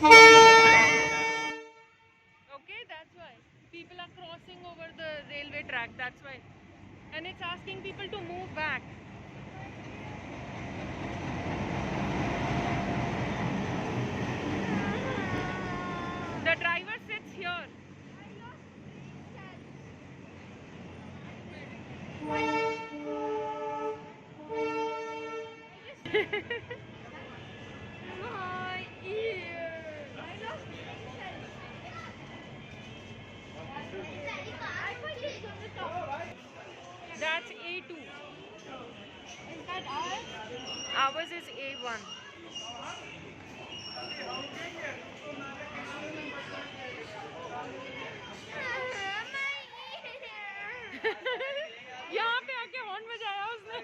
Okay, that's why. People are crossing over the railway track, that's why. And it's asking people to move back. The driver sits here. My ear. That's A2. Is that ours? Ours is A1. यहाँ पे आके horn बजाया उसने.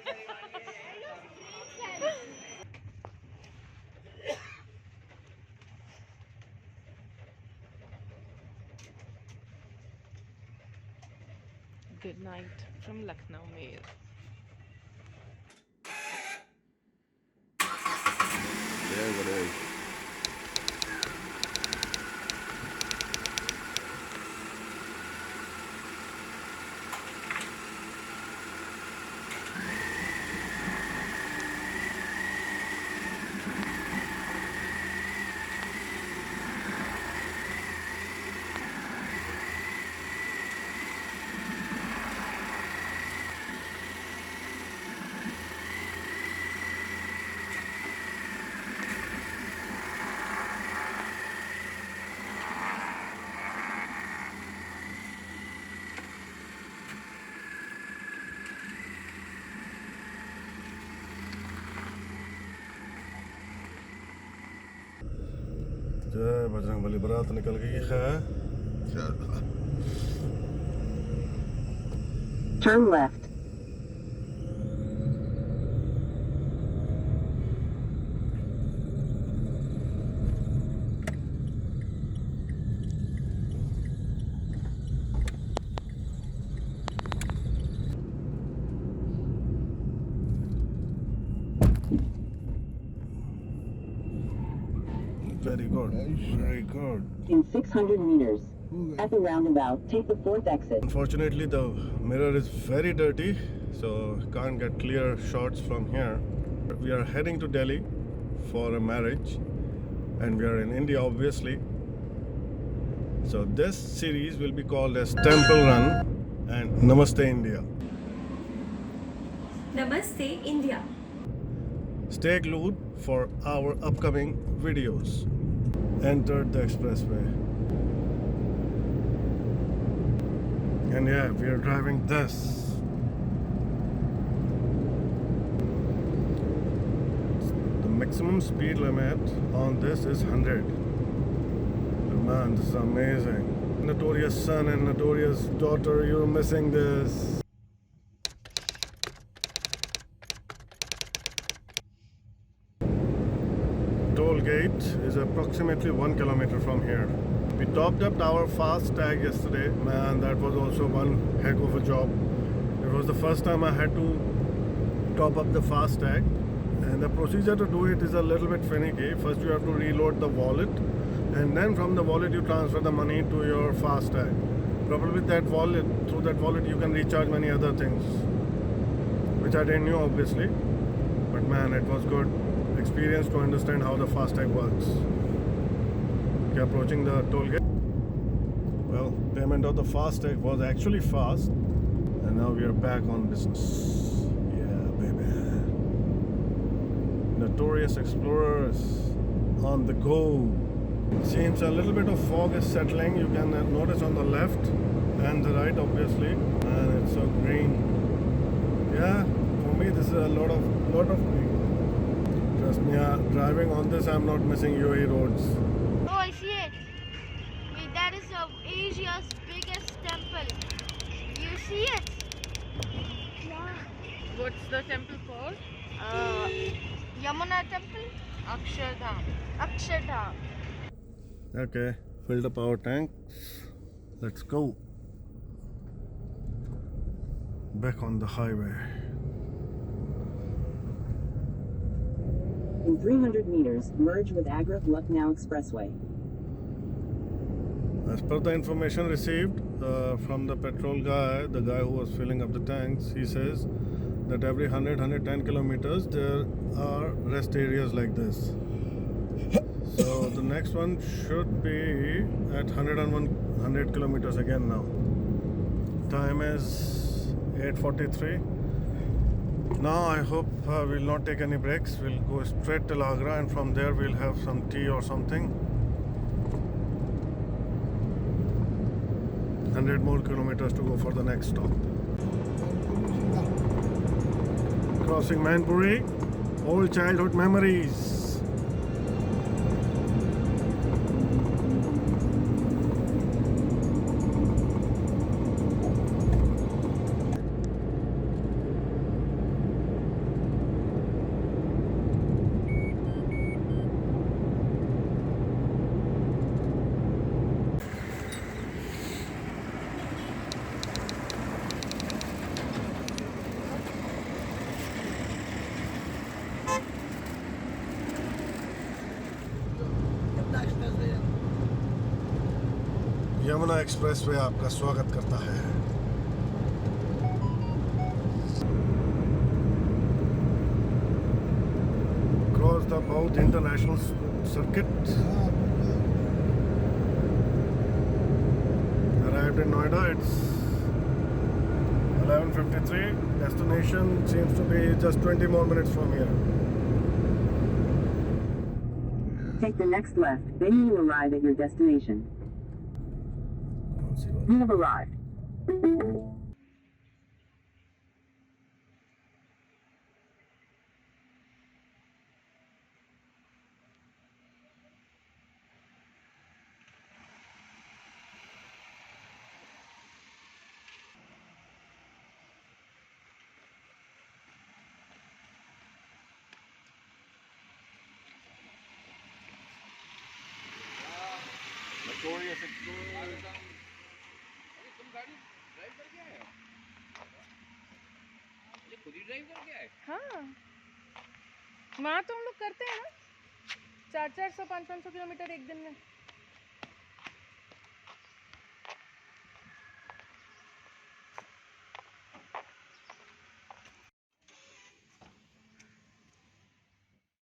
Good night from Lucknow Mail. There it is. जय बजरंग बली बारात निकल गई है. Turn left. Very good. Very good. In 600 meters, at the roundabout, take the fourth exit. Unfortunately, the mirror is very dirty, so can't get clear shots from here. We are heading to Delhi for a marriage, and we are in India, obviously. So this series will be called as Temple Run and Namaste India. Namaste India. Stay glued for our upcoming videos. Entered the expressway. And yeah, we are driving this. The maximum speed limit on this is 100. But man, this is amazing. Notorious son and notorious daughter, you're missing this. Toll gate is approximately 1 kilometer from here. We topped up our fast tag yesterday. Man, that was also one heck of a job. It was the first time I had to top up the fast tag, and the procedure to do it is a little bit finicky. First you have to reload the wallet, and then from the wallet you transfer the money to your fast tag. Probably through that wallet you can recharge many other things, which I didn't know obviously, but man, it was good experience to understand how the FASTag works. We are approaching the toll gate. Well, payment of the FASTag was actually fast, and now we are back on business. Yeah, baby. Notorious explorers on the go. Seems a little bit of fog is settling. You can notice on the left and the right, obviously, and it's so green. Yeah, for me this is a lot of green. Trust me, driving on this, I'm not missing UAE roads. Oh, I see it. That is Asia's biggest temple. You see it? Yeah. What's the temple called? Yamuna temple? Akshardham. Akshardham. Okay, filled up our tanks. Let's go. Back on the highway. In 300 meters, merge with Agra Lucknow Expressway. As per the information received from the petrol guy, the guy who was filling up the tanks, he says that every 110 kilometers there are rest areas like this. So the next one should be at 100 kilometers again now. Time is 8:43. Now I hope we'll not take any breaks. We'll go straight till Agra, and from there we'll have some tea or something. 100 more kilometers to go for the next stop. Crossing Manpuri, old childhood memories. Yamuna expressway आपका स्वागत करता है. Cross the Boud International Circuit. Arrived in Noida. It's 11:53. Destination seems to be just 20 more minutes from here. Take the next left, then you will arrive at your destination. You have arrived. हाँ, वहाँ तो हम लोग करते हैं ना 400-500 kilometre एक दिन में.